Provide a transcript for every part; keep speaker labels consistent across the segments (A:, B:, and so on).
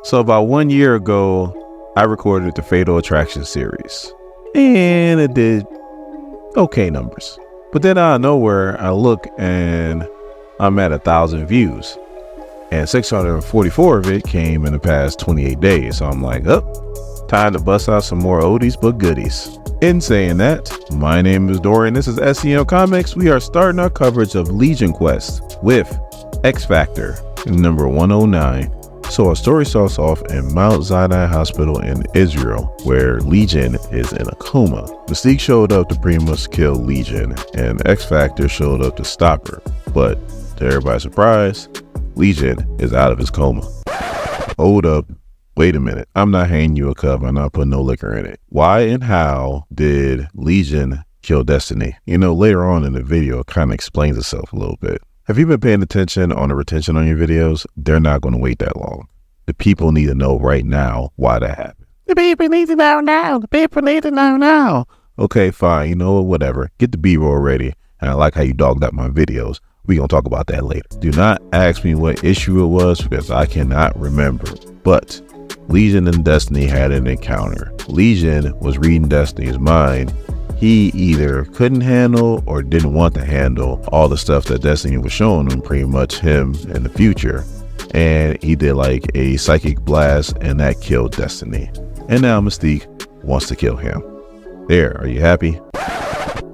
A: So about 1 year ago, I recorded the Fatal Attraction series, and it did okay numbers. But then out of nowhere, I look and I'm at 1,000 views, and 644 of it came in the past 28 days. So I'm like, time to bust out some more oldies but goodies. In saying that, my name is Dorian. This is SEM Comics. We are starting our coverage of Legion Quest with X Factor number 109. So our story starts off in Mount Sinai Hospital in Israel, where Legion is in a coma. Mystique showed up to pretty much kill Legion, and X Factor showed up to stop her. But to everybody's surprise, Legion is out of his coma. Hold up. Wait a minute. I'm not handing you a cup. I'm not putting no liquor in it. Why and how did Legion kill Destiny? Later on in the video, it kind of explains itself a little bit. Have you been paying attention on the retention on your videos? They're not going to wait that long. The people need to know right now why that happened. The people need to know now. The people need to know now. Okay, fine. You know what? Whatever. Get the B-roll ready. And I like how you dogged out my videos. We're going to talk about that later. Do not ask me what issue it was because I cannot remember. But Legion and Destiny had an encounter. Legion was reading Destiny's mind. He either couldn't handle or didn't want to handle all the stuff that Destiny was showing him, pretty much him in the future. And he did like a psychic blast, and that killed Destiny. And now Mystique wants to kill him. There, are you happy?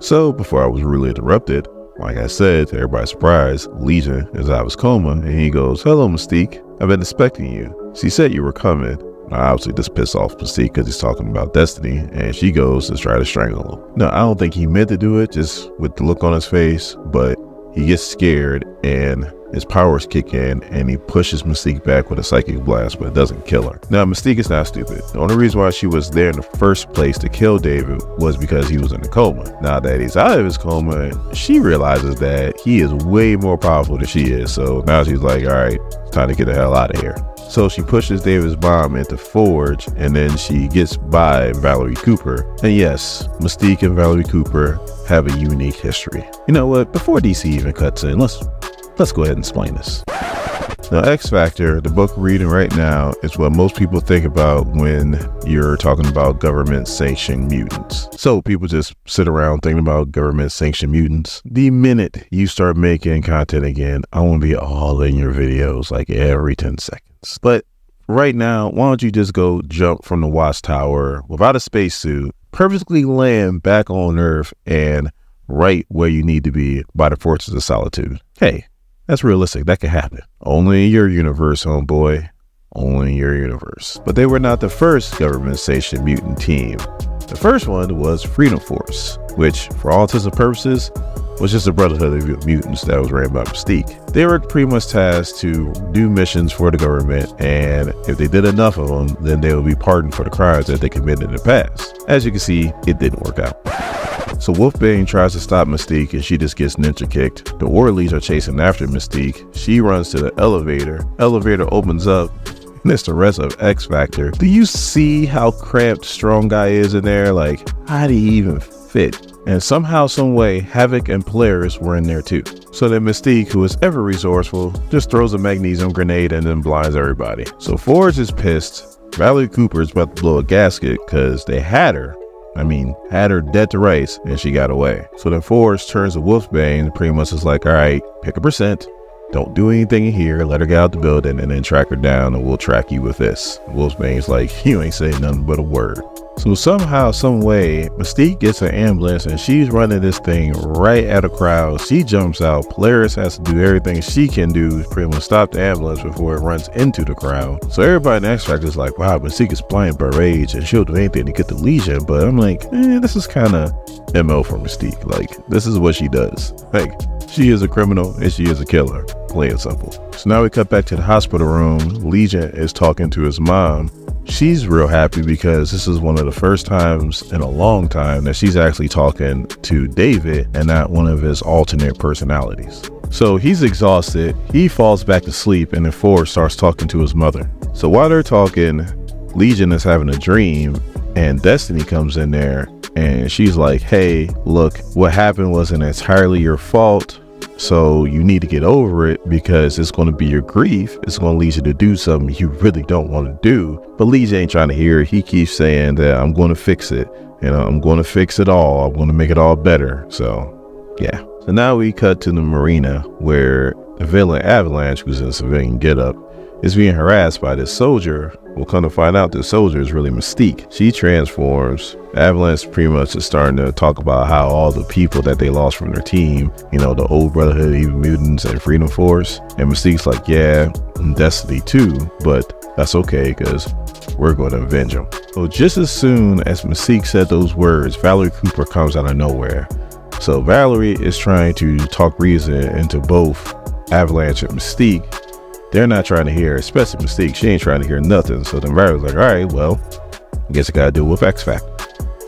A: So before I was really interrupted, like I said, to everybody's surprise, Legion is out of his coma, and he goes, "Hello, Mystique. I've been expecting you. She said you were coming." Obviously, this pissed off Mystique because he's talking about Destiny, and she goes to try to strangle him. No, I don't think he meant to do it, just with the look on his face, but he gets scared, and his powers kick in, and he pushes Mystique back with a psychic blast, but it doesn't kill her. Now, Mystique is not stupid. The only reason why she was there in the first place to kill David was because he was in a coma. Now that he's out of his coma, she realizes that he is way more powerful than she is. So now she's like, all right, it's time to get the hell out of here. So she pushes David's mom into Forge, and then she gets by Valerie Cooper. And yes, Mystique and Valerie Cooper have a unique history. You know what? Before DC even cuts in, let's go ahead and explain this. Now, X Factor, the book we're reading right now, is what most people think about when you're talking about government-sanctioned mutants. So people just sit around thinking about government-sanctioned mutants. The minute you start making content again, I want to be all in your videos like every 10 seconds. But right now, why don't you just go jump from the watchtower without a spacesuit, perfectly land back on Earth, and right where you need to be by the Fortress of Solitude? Hey, that's realistic. That could happen. Only in your universe, homeboy. Only in your universe. But they were not the first government-sanctioned mutant team. The first one was Freedom Force, which, for all intents and purposes, was just a brotherhood of mutants that was ran by Mystique. They were pretty much tasked to do missions for the government, and if they did enough of them, then they would be pardoned for the crimes that they committed in the past. As you can see, it didn't work out. So Wolfbane tries to stop Mystique, and she just gets ninja kicked. The Orleans are chasing after Mystique. She runs to the elevator. Elevator opens up, and it's the rest of X Factor. Do you see how cramped Strong Guy is in there? Like, how do he even fit? And somehow, some way, Havoc and Polaris were in there too. So then Mystique, who is ever resourceful, just throws a magnesium grenade and then blinds everybody. So Forge is pissed. Valerie Cooper is about to blow a gasket because they had her. Had her dead to rights, and she got away. So then Forge turns to Wolfbane and pretty much is like, all right, pick a percent. Don't do anything in here. Let her get out the building and then track her down, and we'll track you with this. Wolfbane's like, you ain't saying nothing but a word. So somehow, some way, Mystique gets an ambulance and she's running this thing right at a crowd. She jumps out. Polaris has to do everything she can do to pretty much stop the ambulance before it runs into the crowd. So everybody in X Factor is like, wow, Mystique is blind by rage and she'll do anything to get the Legion. But I'm like, this is kind of MO for Mystique. Like, this is what she does. Like, she is a criminal and she is a killer. Plain and simple. So now we cut back to the hospital room. Legion is talking to his mom. She's real happy because this is one of the first times in a long time that she's actually talking to David and not one of his alternate personalities. So he's exhausted. He falls back to sleep, and then Forge starts talking to his mother. So while they're talking, Legion is having a dream, and Destiny comes in there, and she's like, hey, look, what happened wasn't entirely your fault. So you need to get over it, because it's going to be your grief. It's going to lead you to do something you really don't want to do. But Legion ain't trying to hear it. He keeps saying that I'm going to fix it. I'm going to fix it all. I'm going to make it all better. So yeah. So now we cut to the marina where the villain Avalanche, who's in civilian getup, is being harassed by this soldier. We'll come to find out this soldier is really Mystique. She transforms. Avalanche pretty much is starting to talk about how all the people that they lost from their team, the old Brotherhood, Evil Mutants, and Freedom Force. And Mystique's like, yeah, and Destiny too, but that's okay, because we're going to avenge them. So just as soon as Mystique said those words, Valerie Cooper comes out of nowhere. So Valerie is trying to talk reason into both Avalanche and Mystique. They're not trying to hear, especially Mystique. She ain't trying to hear nothing. So then Valerie's like, all right, well, I guess I got to deal with X Factor.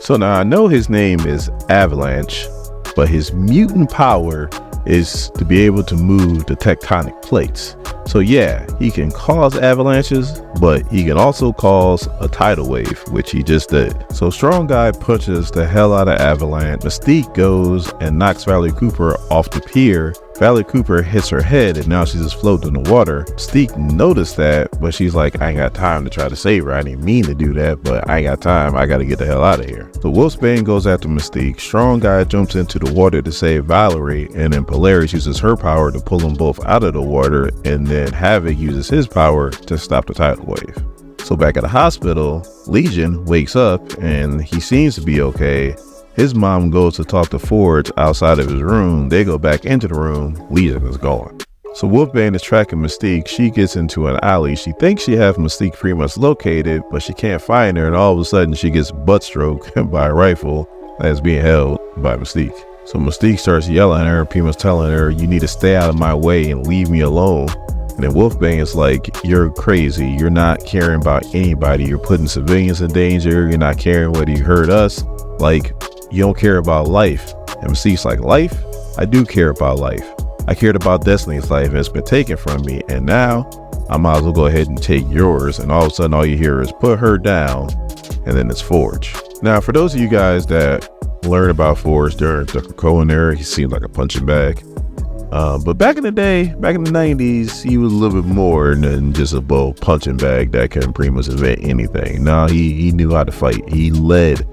A: So now I know his name is Avalanche, but his mutant power is to be able to move the tectonic plates. So yeah, he can cause avalanches, but he can also cause a tidal wave, which he just did. So Strong Guy punches the hell out of Avalanche. Mystique goes and knocks Valerie Cooper off the pier. Valerie Cooper hits her head, and now she's just floating in the water. Mystique noticed that, but she's like, I ain't got time to try to save her. I didn't mean to do that, but I ain't got time. I got to get the hell out of here. So Wolfsbane goes after Mystique. Strong Guy jumps into the water to save Valerie, and then Polaris uses her power to pull them both out of the water, and then Havoc uses his power to stop the tidal wave. So back at the hospital, Legion wakes up, and he seems to be okay. His mom goes to talk to Forge outside of his room. They go back into the room. Legion is gone. So Wolfbane is tracking Mystique. She gets into an alley. She thinks she has Mystique pretty much located, but she can't find her. And all of a sudden she gets butt stroked by a rifle that's being held by Mystique. So Mystique starts yelling at her, pretty much telling her, you need to stay out of my way and leave me alone. And then Wolfbane is like, you're crazy. You're not caring about anybody. You're putting civilians in danger. You're not caring whether you hurt us. Like, you don't care about life. And Mystique's like, life? I do care about life. I cared about Destiny's life, and it's been taken from me. And now I might as well go ahead and take yours. And all of a sudden, all you hear is put her down. And then it's Forge. Now, for those of you guys that learned about Forge during the Cohen era, he seemed like a punching bag. But back in the day, back in the 90s, he was a little bit more than just a punching bag that can pretty much invent anything. No, he knew how to fight. He led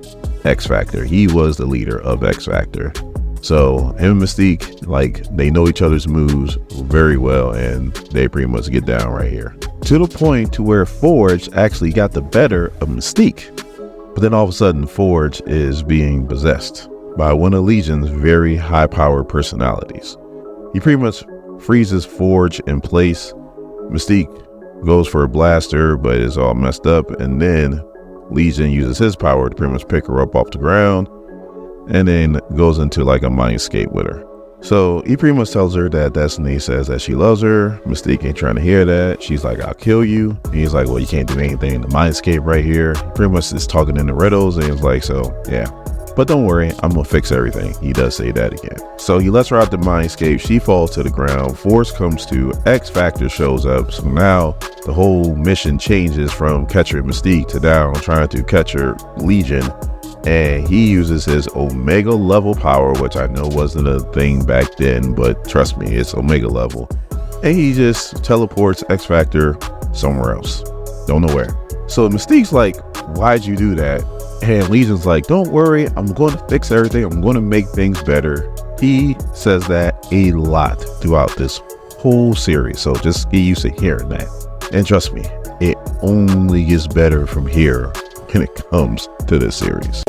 A: X Factor. He was the leader of X Factor. So him and Mystique, like, they know each other's moves very well, and they pretty much get down right here. To the point to where Forge actually got the better of Mystique. But then all of a sudden, Forge is being possessed by one of Legion's very high-powered personalities. He pretty much freezes Forge in place. Mystique goes for a blaster, but it's all messed up. And then Legion uses his power to pretty much pick her up off the ground, and then goes into like a mindscape with her. So he pretty much tells her that Destiny says that she loves her. Mystique ain't trying to hear that. She's like, I'll kill you. And he's like, well, you can't do anything in the mindscape right here. He pretty much is talking in the riddles, and he's like, so yeah. But don't worry, I'm gonna fix everything. He does say that again. So he lets her out the mindscape. She falls to the ground. Force comes to. X Factor shows up. So now the whole mission changes from catcher Mystique to down trying to catcher Legion. And he uses his Omega level power, which I know wasn't a thing back then, but trust me, it's Omega level. And he just teleports X Factor somewhere else. Don't know where. So Mystique's like, why'd you do that? And Legion's like, don't worry, I'm going to fix everything. I'm going to make things better. He says that a lot throughout this whole series. So just get used to hearing that. And trust me, it only gets better from here when it comes to this series.